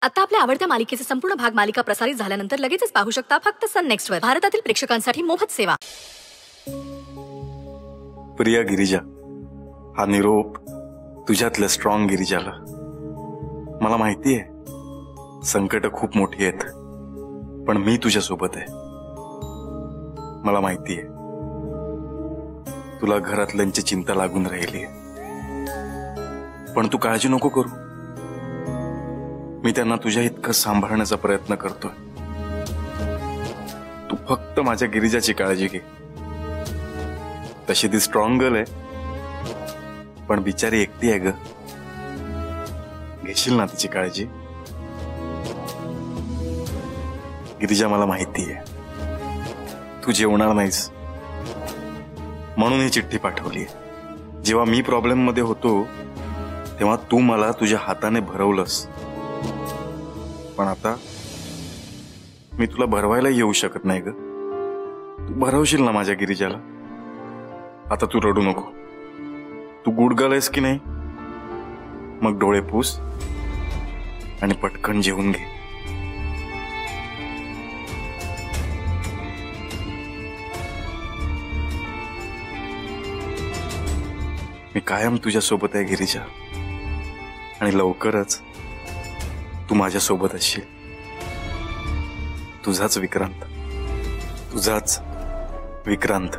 आता आपल्या आवडत्या मालिकेचे संपूर्ण भाग मालिका प्रसारित झाल्यानंतर लगेचच पाहू शकता फक्त सन नेक्स्ट वर। भारतातील प्रेक्षकांसाठी मोफत सेवा। प्रिया गिरिजा, हा निरोप तुझ्यातल्या स्ट्रॉंग गिरिजाला। मला माहिती आहे संकट खूप मोठी आहेत, पण मी तुझ्या सोबत आहे। मला माहिती आहे तुला घरातल्यांची चिंता लागून राहिली आहे, पण तू काळजी नको करू। मी त्यांना तुझ्या इतकं सांभाळण्याचा प्रयत्न करतोय। तू फक्त माझ्या गिरिजाची काळजी घे। तशी ती स्ट्रॉंग गर्ल आहे, पण बिचारी एकटी आहे ग। घेशील ना तिची काळजी? गिरिजा, मला माहिती आहे तू जेवणार नाहीस म्हणून ही चिठ्ठी पाठवली। जेव्हा मी प्रॉब्लेम मध्ये होतो तेव्हा तू मला तुझ्या हाताने भरवलंस, पण आता मी तुला भरवायला येऊ शकत नाही ग। तू भरवशील ना माझ्या गिरिजाला? आता तू रडू नको। तू गुडगल आहेस की नाही? मग डोळे पुस आणि पटकन जेवून घे। मी कायम तुझ्या सोबत आहे गिरिजा, आणि लवकरच तू माझ्या सोबत असशील। तुझाच विक्रांत, तुझाच विक्रांत।